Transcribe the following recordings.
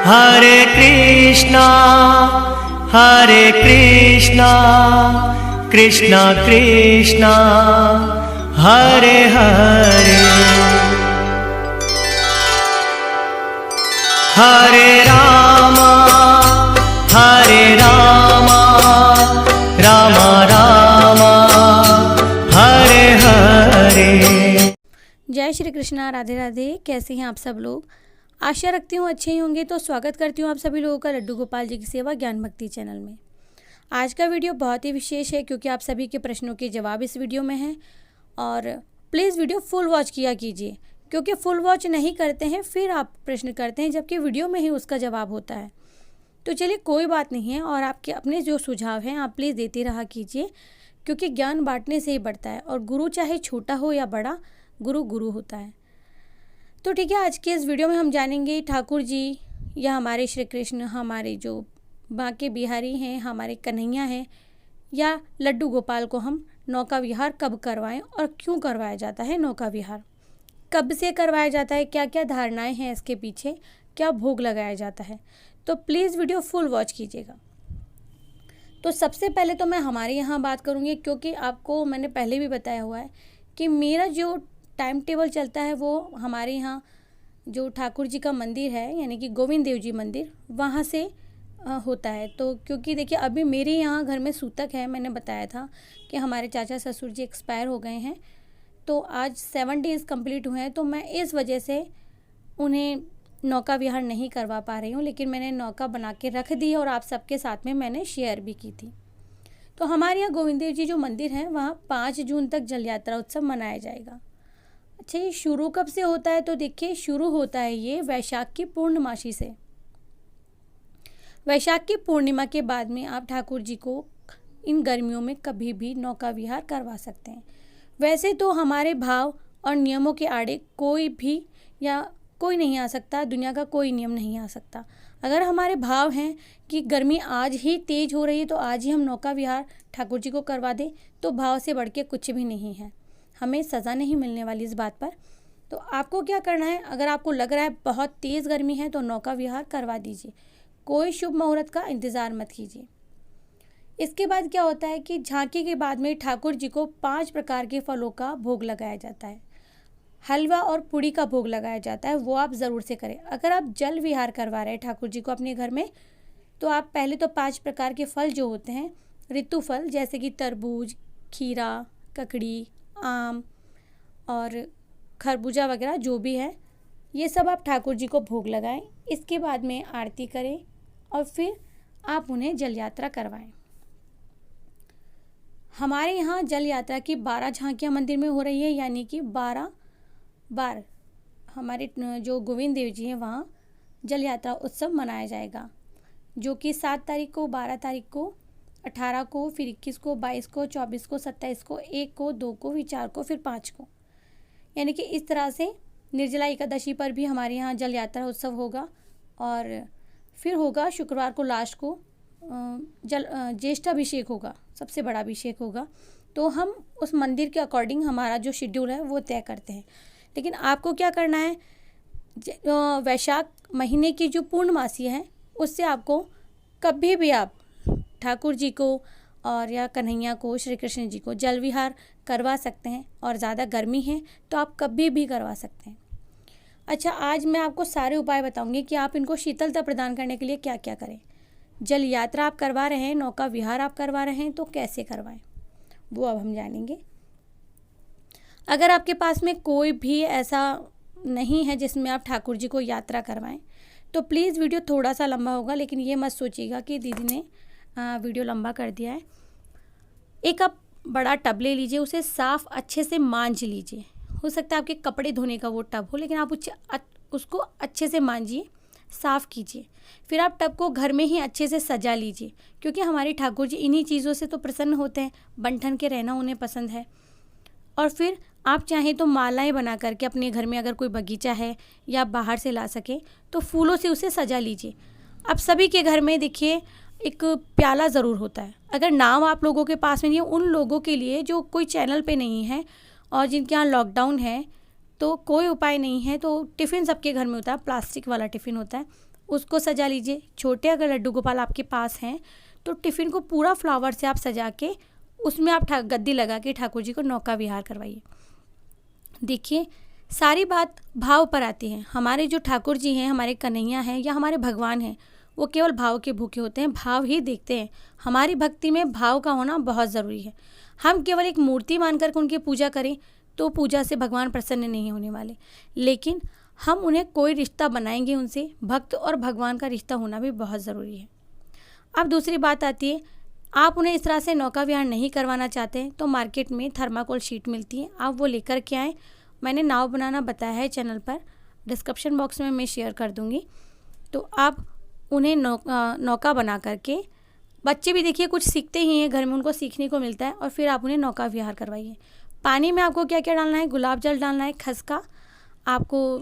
हरे कृष्णा कृष्णा कृष्णा हरे हरे, हरे राम राम राम हरे हरे। जय श्री कृष्णा, राधे राधे। कैसे हैं आप सब लोग? आशा रखती हूँ अच्छे ही होंगे। तो स्वागत करती हूँ आप सभी लोगों का लड्डू गोपाल जी की सेवा ज्ञान भक्ति चैनल में। आज का वीडियो बहुत ही विशेष है क्योंकि आप सभी के प्रश्नों के जवाब इस वीडियो में हैं। और प्लीज़ वीडियो फुल वॉच किया कीजिए, क्योंकि फुल वॉच नहीं करते हैं फिर आप प्रश्न करते हैं जबकि वीडियो में ही उसका जवाब होता है। तो चलिए कोई बात नहीं है, और आपके अपने जो सुझाव हैं आप प्लीज़ देते रहा कीजिए, क्योंकि ज्ञान बांटने से ही बढ़ता है। और गुरु चाहे छोटा हो या बड़ा, गुरु गुरु होता है। तो ठीक है, आज के इस वीडियो में हम जानेंगे ठाकुर जी या हमारे श्री कृष्ण, हमारे जो बांके बिहारी हैं, हमारे कन्हैया हैं, या लड्डू गोपाल को हम नौका विहार कब करवाएं और क्यों करवाया जाता है नौका विहार, कब से करवाया जाता है, क्या क्या धारणाएं हैं इसके पीछे, क्या भोग लगाया जाता है। तो प्लीज़ वीडियो फुल वॉच कीजिएगा। तो सबसे पहले तो मैं हमारे यहाँ बात करूँगी, क्योंकि आपको मैंने पहले भी बताया हुआ है कि मेरा जो टाइम टेबल चलता है वो हमारे यहाँ जो ठाकुर जी का मंदिर है, यानी कि गोविंद देव जी मंदिर, वहाँ से होता है। तो क्योंकि देखिए अभी मेरे यहाँ घर में सूतक है, मैंने बताया था कि हमारे चाचा ससुर जी एक्सपायर हो गए हैं, तो आज 7 डेज़ कंप्लीट हुए हैं। तो मैं इस वजह से उन्हें नौका विहार नहीं करवा पा रही हूँ, लेकिन मैंने नौका बना के रख दी और आप सबके साथ में मैंने शेयर भी की थी। तो हमारे यहाँ गोविंद देव जी जो मंदिर है वहाँ 5 जून तक जल यात्रा उत्सव मनाया जाएगा। अच्छा, ये शुरू कब से होता है? तो देखिए शुरू होता है ये वैशाख की पूर्णमासी से। वैशाख की पूर्णिमा के बाद में आप ठाकुर जी को इन गर्मियों में कभी भी नौका विहार करवा सकते हैं। वैसे तो हमारे भाव और नियमों के आड़े कोई भी या कोई नहीं आ सकता, दुनिया का कोई नियम नहीं आ सकता। अगर हमारे भाव हैं कि गर्मी आज ही तेज हो रही है तो आज ही हम नौका विहार ठाकुर जी को करवा दें, तो भाव से बढ़ के कुछ भी नहीं है, हमें सज़ा नहीं मिलने वाली इस बात पर। तो आपको क्या करना है, अगर आपको लग रहा है बहुत तेज़ गर्मी है तो नौका विहार करवा दीजिए, कोई शुभ मुहूर्त का इंतज़ार मत कीजिए। इसके बाद क्या होता है कि झांकी के बाद में ठाकुर जी को 5 प्रकार के फलों का भोग लगाया जाता है, हलवा और पूड़ी का भोग लगाया जाता है, वो आप ज़रूर से करें। अगर आप जल विहार करवा रहे हैं ठाकुर जी को अपने घर में, तो आप पहले तो 5 प्रकार के फल जो होते हैं, ऋतु फल जैसे कि तरबूज, खीरा, ककड़ी, आम और खरबूजा वगैरह जो भी है, ये सब आप ठाकुर जी को भोग लगाएं। इसके बाद में आरती करें और फिर आप उन्हें जल यात्रा करवाएं। हमारे यहाँ जल यात्रा की 12 झांकियाँ मंदिर में हो रही है, यानी कि 12 बार हमारे जो गोविंद देव जी हैं वहाँ जल यात्रा उत्सव मनाया जाएगा, जो कि 7 तारीख को, 12 तारीख को, 18 को, फिर 21 को, 22 को, 24 को, 27 को, 1 को, 2 को, फिर 4 को, फिर 5 को, यानी कि इस तरह से निर्जला एकादशी पर भी हमारे यहाँ जल यात्रा उत्सव होगा। और फिर होगा शुक्रवार को लास्ट को ज्येष्ठाभिषेक होगा, सबसे बड़ा अभिषेक होगा। तो हम उस मंदिर के अकॉर्डिंग हमारा जो शेड्यूल है वो तय करते हैं। लेकिन आपको क्या करना है, वैशाख महीने की जो पूर्णमासी है उससे आपको कभी भी आप ठाकुर जी को और या कन्हैया को, श्री कृष्ण जी को जल विहार करवा सकते हैं। और ज़्यादा गर्मी है तो आप कभी भी करवा सकते हैं। अच्छा, आज मैं आपको सारे उपाय बताऊंगी कि आप इनको शीतलता प्रदान करने के लिए क्या क्या करें। जल यात्रा आप करवा रहे हैं, नौका विहार आप करवा रहे हैं, तो कैसे करवाएं वो अब हम जानेंगे। अगर आपके पास में कोई भी ऐसा नहीं है जिसमें आप ठाकुर जी को यात्रा करवाएं, तो प्लीज़ वीडियो थोड़ा सा लंबा होगा, लेकिन ये मत सोचिएगा कि दीदी ने वीडियो लंबा कर दिया है। एक आप बड़ा टब ले लीजिए, उसे साफ़ अच्छे से मांज लीजिए। हो सकता है आपके कपड़े धोने का वो टब हो, लेकिन आप उसको अच्छे से मांजिए, साफ़ कीजिए। फिर आप टब को घर में ही अच्छे से सजा लीजिए, क्योंकि हमारे ठाकुर जी इन्हीं चीज़ों से तो प्रसन्न होते हैं, बन-ठन के रहना उन्हें पसंद है। और फिर आप चाहें तो मालाएं बना करके अपने घर में, अगर कोई बगीचा है या बाहर से ला सके तो फूलों से उसे सजा लीजिए। अब सभी के घर में देखिए एक प्याला ज़रूर होता है। अगर नाम आप लोगों के पास में नहीं है, उन लोगों के लिए जो कोई चैनल पे नहीं है और जिनके यहाँ लॉकडाउन है, तो कोई उपाय नहीं है, तो टिफ़िन सबके घर में होता है, प्लास्टिक वाला टिफ़िन होता है, उसको सजा लीजिए। छोटे अगर लड्डू गोपाल आपके पास हैं तो टिफ़िन को पूरा फ्लावर से आप सजा के उसमें आप गद्दी लगा के ठाकुर जी को नौका विहार करवाइए। देखिए, सारी बात भाव पर आती है। हमारे जो ठाकुर जी हैं, हमारे कन्हैया हैं या हमारे भगवान हैं, वो केवल भाव के भूखे होते हैं, भाव ही देखते हैं। हमारी भक्ति में भाव का होना बहुत ज़रूरी है। हम केवल एक मूर्ति मानकर उनकी पूजा करें तो पूजा से भगवान प्रसन्न नहीं होने वाले, लेकिन हम उन्हें कोई रिश्ता बनाएंगे उनसे। भक्त और भगवान का रिश्ता होना भी बहुत ज़रूरी है। अब दूसरी बात आती है, आप उन्हें इस तरह से नौका विहार नहीं करवाना चाहते हैं तो मार्केट में थर्माकोल शीट मिलती है, आप वो लेकर के आएँ। मैंने नाव बनाना बताया है चैनल पर, डिस्क्रिप्शन बॉक्स में मैं शेयर कर दूँगी। तो आप उन्हें नौका बना करके, बच्चे भी देखिए कुछ सीखते ही हैं घर में, उनको सीखने को मिलता है, और फिर आप उन्हें नौका विहार करवाइए। पानी में आपको क्या क्या डालना है, गुलाब जल डालना है, खसका, आपको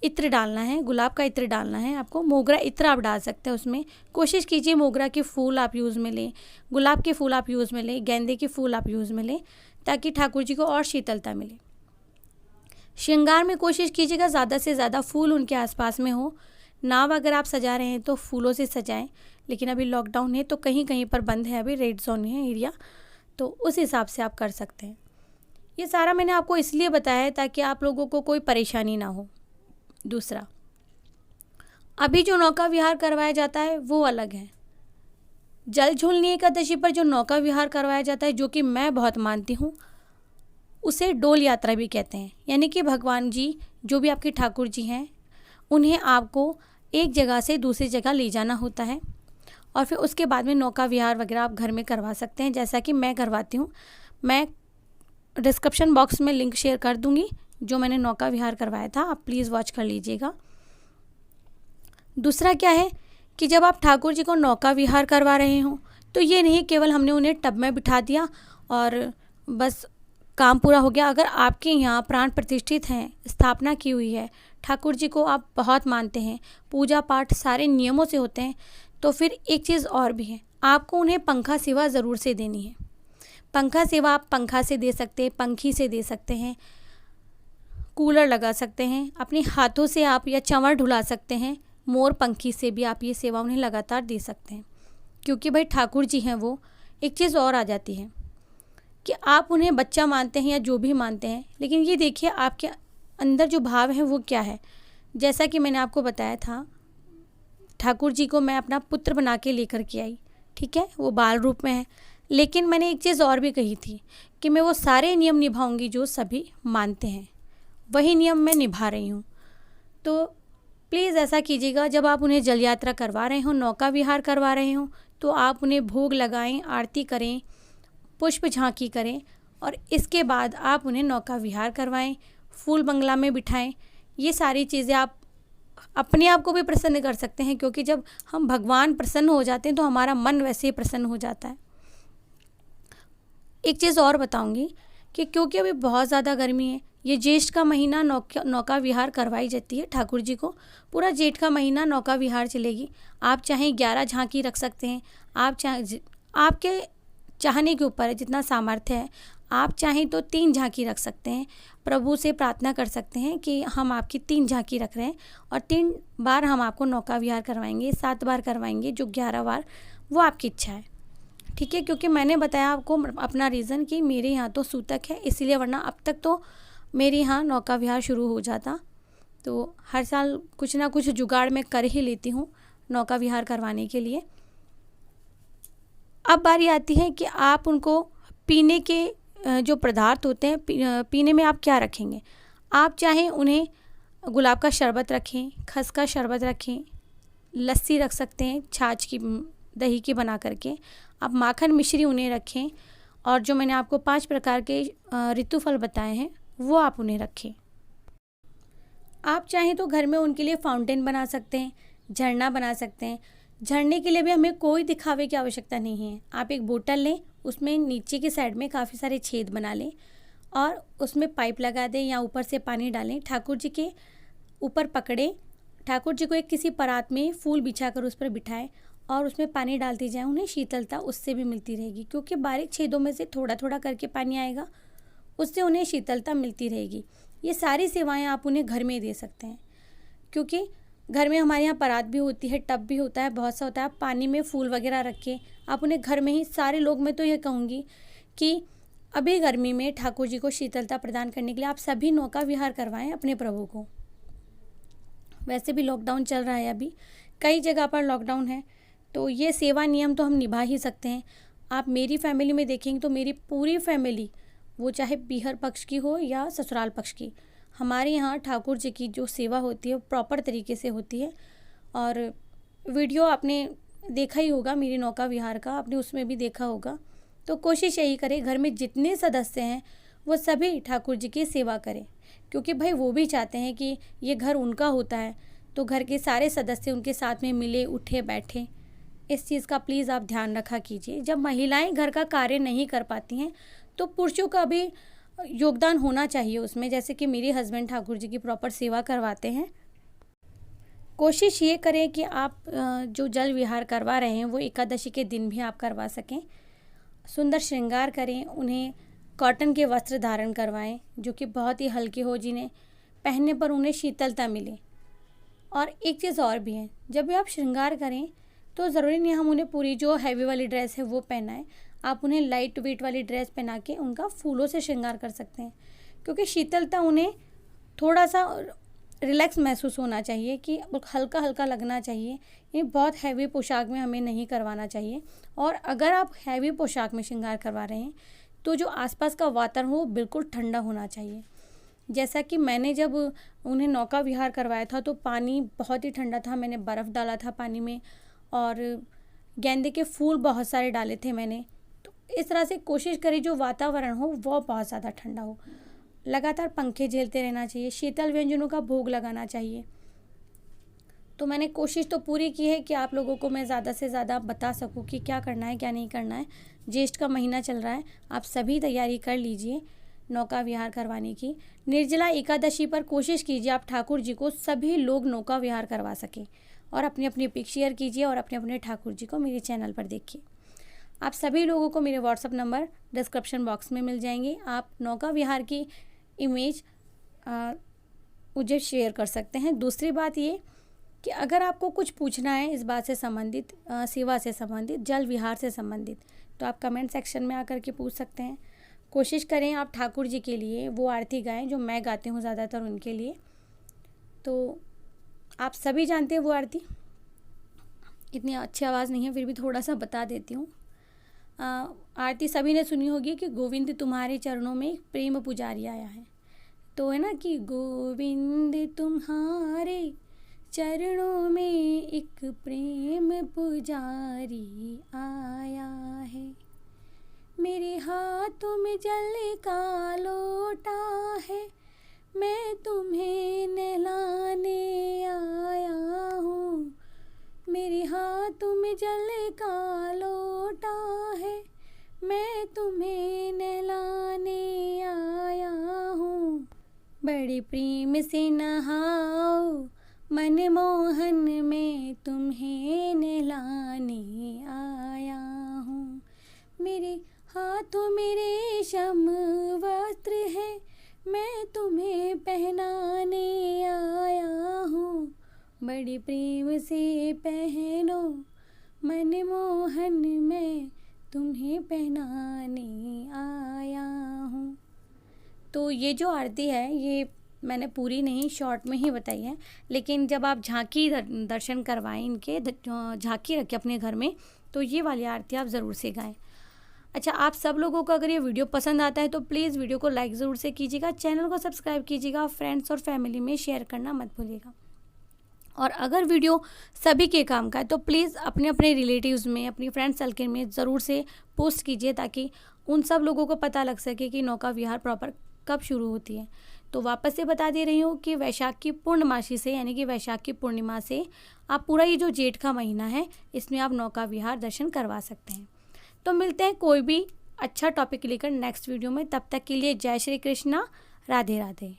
इत्र डालना है, गुलाब का इत्र डालना है, आपको मोगरा इत्र आप डाल सकते हैं उसमें। कोशिश कीजिए मोगरा के फूल आप यूज़ में लें, गुलाब के फूल आप यूज़ में लें, गेंदे के फूल आप यूज़ में लें, ताकि ठाकुर जी को और शीतलता मिले। श्रृंगार में कोशिश कीजिएगा ज़्यादा से ज़्यादा फूल उनके आसपास में हो। नाव अगर आप सजा रहे हैं तो फूलों से सजाएं, लेकिन अभी लॉकडाउन है तो कहीं कहीं पर बंद है, अभी रेड जोन है एरिया, तो उस हिसाब से आप कर सकते हैं। ये सारा मैंने आपको इसलिए बताया है ताकि आप लोगों को कोई परेशानी ना हो। दूसरा, अभी जो नौका विहार करवाया जाता है वो अलग है। जल झूलनी एकादशी पर जो नौका विहार करवाया जाता है, जो कि मैं बहुत मानती हूँ, उसे डोल यात्रा भी कहते हैं। यानी कि भगवान जी, जो भी आपके ठाकुर जी हैं, उन्हें आपको एक जगह से दूसरी जगह ले जाना होता है, और फिर उसके बाद में नौका विहार वगैरह आप घर में करवा सकते हैं, जैसा कि मैं करवाती हूँ। मैं डिस्क्रिप्शन बॉक्स में लिंक शेयर कर दूँगी जो मैंने नौका विहार करवाया था, आप प्लीज़ वॉच कर लीजिएगा। दूसरा क्या है कि जब आप ठाकुर जी को नौका विहार करवा रहे हों तो ये नहीं केवल हमने उन्हें टब में बिठा दिया और बस काम पूरा हो गया। अगर आपके यहाँ प्राण प्रतिष्ठित हैं, स्थापना की हुई है, ठाकुर जी को आप बहुत मानते हैं, पूजा पाठ सारे नियमों से होते हैं, तो फिर एक चीज़ और भी है, आपको उन्हें पंखा सेवा ज़रूर से देनी है। पंखा सेवा आप पंखा से दे सकते हैं, पंखी से दे सकते हैं, कूलर लगा सकते हैं, अपने हाथों से आप या चंवर ढुला सकते हैं, मोर पंखी से भी आप ये सेवा उन्हें लगातार दे सकते हैं। क्योंकि भाई ठाकुर जी हैं वो। एक चीज़ और आ जाती है कि आप उन्हें बच्चा मानते हैं या जो भी मानते हैं, लेकिन ये देखिए आपके अंदर जो भाव है वो क्या है। जैसा कि मैंने आपको बताया था, ठाकुर जी को मैं अपना पुत्र बना के लेकर के आई, ठीक है, वो बाल रूप में है, लेकिन मैंने एक चीज़ और भी कही थी कि मैं वो सारे नियम निभाऊंगी जो सभी मानते हैं, वही नियम मैं निभा रही हूँ। तो प्लीज़ ऐसा कीजिएगा, जब आप उन्हें जल यात्रा करवा रहे हों, नौका विहार करवा रहे हों, तो आप उन्हें भोग लगाएं, आरती करें, पुष्प झांकी करें, और इसके बाद आप उन्हें नौका विहार करवाएं, फूल बंगला में बिठाएं। ये सारी चीज़ें आप अपने आप को भी प्रसन्न कर सकते हैं, क्योंकि जब हम भगवान प्रसन्न हो जाते हैं तो हमारा मन वैसे ही प्रसन्न हो जाता है। एक चीज़ और बताऊंगी कि क्योंकि अभी बहुत ज़्यादा गर्मी है, ये ज्येष्ठ का महीना नौका विहार करवाई जाती है ठाकुर जी को। पूरा जेठ का महीना नौका विहार चलेगी। आप चाहें 11 झांकी रख सकते हैं, आप आपके चाहने के ऊपर है, जितना सामर्थ्य है। आप चाहें तो 3 झांकी रख सकते हैं। प्रभु से प्रार्थना कर सकते हैं कि हम आपकी 3 झांकी रख रहे हैं और 3 बार हम आपको नौका विहार करवाएंगे, 7 बार करवाएंगे, जो 11 बार, वो आपकी इच्छा है, ठीक है। क्योंकि मैंने बताया आपको अपना रीज़न कि मेरे यहाँ तो सूतक है, इसलिए, वरना अब तक तो मेरे यहाँ नौका विहार शुरू हो जाता। तो हर साल कुछ ना कुछ जुगाड़ मैं कर ही लेती हूँ नौका विहार करवाने के लिए। अब बारी आती है कि आप उनको पीने के जो पदार्थ होते हैं, पीने में आप क्या रखेंगे। आप चाहें उन्हें गुलाब का शरबत रखें, खस का शरबत रखें, लस्सी रख सकते हैं छाछ की, दही की बना करके। आप माखन मिश्री उन्हें रखें, और जो मैंने आपको 5 प्रकार के ऋतु फल बताए हैं वो आप उन्हें रखें। आप चाहें तो घर में उनके लिए फाउंटेन बना सकते हैं, झरना बना सकते हैं। झरने के लिए भी हमें कोई दिखावे की आवश्यकता नहीं है। आप एक बोतल लें, उसमें नीचे की साइड में काफ़ी सारे छेद बना लें और उसमें पाइप लगा दें या ऊपर से पानी डालें, ठाकुर जी के ऊपर पकड़ें, ठाकुर जी को एक किसी परात में फूल बिछाकर उस पर बिठाएं और उसमें पानी डालती जाएं। उन्हें शीतलता उससे भी मिलती रहेगी, क्योंकि बारीक छेदों में से थोड़ा थोड़ा करके पानी आएगा, उससे उन्हें शीतलता मिलती रहेगी। ये सारी सेवाएं आप उन्हें घर में दे सकते हैं, क्योंकि घर में हमारे यहाँ परात भी होती है, टब भी होता है, बहुत सा होता है। आप पानी में फूल वगैरह रखें, आप उन्हें घर में ही, सारे लोग, मैं तो ये कहूँगी कि अभी गर्मी में ठाकुर जी को शीतलता प्रदान करने के लिए आप सभी नौका विहार करवाएं अपने प्रभु को। वैसे भी लॉकडाउन चल रहा है, अभी कई जगह पर लॉकडाउन है, तो ये सेवा नियम तो हम निभा ही सकते हैं। आप मेरी फैमिली में देखेंगे तो मेरी पूरी फैमिली, वो चाहे पीहर पक्ष की हो या ससुराल पक्ष की, हमारे यहाँ ठाकुर जी की जो सेवा होती है वो प्रॉपर तरीके से होती है। और वीडियो आपने देखा ही होगा मेरी नौका विहार का, आपने उसमें भी देखा होगा। तो कोशिश यही करें, घर में जितने सदस्य हैं वो सभी ठाकुर जी की सेवा करें, क्योंकि भाई वो भी चाहते हैं कि ये घर उनका होता है, तो घर के सारे सदस्य उनके साथ में मिले, उठे, बैठे। इस चीज़ का प्लीज़ आप ध्यान रखा कीजिए। जब महिलाएं घर का कार्य नहीं कर पाती हैं तो पुरुषों का भी योगदान होना चाहिए उसमें, जैसे कि मेरे हस्बैंड ठाकुर जी की प्रॉपर सेवा करवाते हैं। कोशिश ये करें कि आप जो जल विहार करवा रहे हैं वो एकादशी के दिन भी आप करवा सकें। सुंदर श्रृंगार करें, उन्हें कॉटन के वस्त्र धारण करवाएं जो कि बहुत ही हल्के हो, जिन्हें पहनने पर उन्हें शीतलता मिले। और एक चीज़ और भी है, जब भी आप श्रृंगार करें तो ज़रूरी नहीं हम उन्हें पूरी जो हैवी वाली ड्रेस है वो पहनाएं, आप उन्हें लाइट वेट वाली ड्रेस पहना के उनका फूलों से श्रृंगार कर सकते हैं, क्योंकि शीतलता उन्हें थोड़ा सा रिलैक्स महसूस होना चाहिए, कि हल्का हल्का लगना चाहिए। ये बहुत हैवी पोशाक में हमें नहीं करवाना चाहिए। और अगर आप हैवी पोशाक में श्रृंगार करवा रहे हैं तो जो आसपास का वातावरण हो बिल्कुल ठंडा होना चाहिए। जैसा कि मैंने जब उन्हें नौका विहार करवाया था तो पानी बहुत ही ठंडा था, मैंने बर्फ़ डाला था पानी में और गेंदे के फूल बहुत सारे डाले थे मैंने। तो इस तरह से कोशिश करें जो वातावरण हो वो बहुत ज़्यादा ठंडा हो। लगातार पंखे झेलते रहना चाहिए, शीतल व्यंजनों का भोग लगाना चाहिए। तो मैंने कोशिश तो पूरी की है कि आप लोगों को मैं ज़्यादा से ज़्यादा बता सकूं कि क्या करना है क्या नहीं करना है। ज्येष्ठ का महीना चल रहा है, आप सभी तैयारी कर लीजिए नौका विहार करवाने की। निर्जला एकादशी पर कोशिश कीजिए आप ठाकुर जी को सभी लोग नौका विहार करवा सकें, और अपनी अपनी पिक शेयर कीजिए और अपने अपने ठाकुर जी को मेरे चैनल पर देखिए। आप सभी लोगों को मेरे व्हाट्सअप नंबर डिस्क्रिप्शन बॉक्स में मिल जाएंगे। आप नौका विहार की इमेज मुझे शेयर कर सकते हैं। दूसरी बात ये कि अगर आपको कुछ पूछना है इस बात से संबंधित, सेवा से संबंधित, जल विहार से संबंधित, तो आप कमेंट सेक्शन में आकर के पूछ सकते हैं। कोशिश करें आप ठाकुर जी के लिए वो आरती गाएं जो मैं गाती हूँ ज़्यादातर उनके लिए। तो आप सभी जानते हैं वो आरती, इतनी अच्छी आवाज़ नहीं है फिर भी थोड़ा सा बता देती हूँ। आरती सभी ने सुनी होगी कि गोविंद तुम्हारे चरणों में प्रेम पुजारी आया है। तो है ना कि गोविंद तुम्हारे चरणों में एक प्रेम पुजारी आया है। मेरे हाथों में जल का लोटा है, मैं तुम्हें नहलाने आया हूँ। मेरे हाथों में जल का लोटा है, मैं तुम्हें नहलाने आया हूँ। बड़े प्रेम से नहाओ मन मोहन में तुम्हें नहलाने आया हूँ। मेरे हाथों में रेशम वस्त्र है, मैं तुम्हें पहनाने आया हूँ। बड़े प्रेम से पहनो मन मोहन में तुम्हें पहनाने आया हूँ। तो ये जो आरती है ये मैंने पूरी नहीं, शॉर्ट में ही बताई है, लेकिन जब आप झांकी दर्शन करवाएं, इनके झांकी रखें अपने घर में, तो ये वाली आरती आप ज़रूर से गाएं। अच्छा, आप सब लोगों को अगर ये वीडियो पसंद आता है तो प्लीज़ वीडियो को लाइक ज़रूर से कीजिएगा, चैनल को सब्सक्राइब कीजिएगा, फ्रेंड्स और फैमिली में शेयर करना मत भूलिएगा। और अगर वीडियो सभी के काम का है तो प्लीज़ अपने अपने रिलेटिव्स में, अपनी फ्रेंड सर्कल में ज़रूर से पोस्ट कीजिए, ताकि उन सब लोगों को पता लग सके कि नौका विहार प्रॉपर कब शुरू होती है। तो वापस से बता दे रही हूँ कि वैशाख की पूर्णमासी से, यानी कि वैशाख की पूर्णिमा से आप पूरा ये जो जेठ का महीना है इसमें आप नौका विहार दर्शन करवा सकते हैं। तो मिलते हैं कोई भी अच्छा टॉपिक लेकर नेक्स्ट वीडियो में। तब तक के लिए जय श्री कृष्णा, राधे राधे।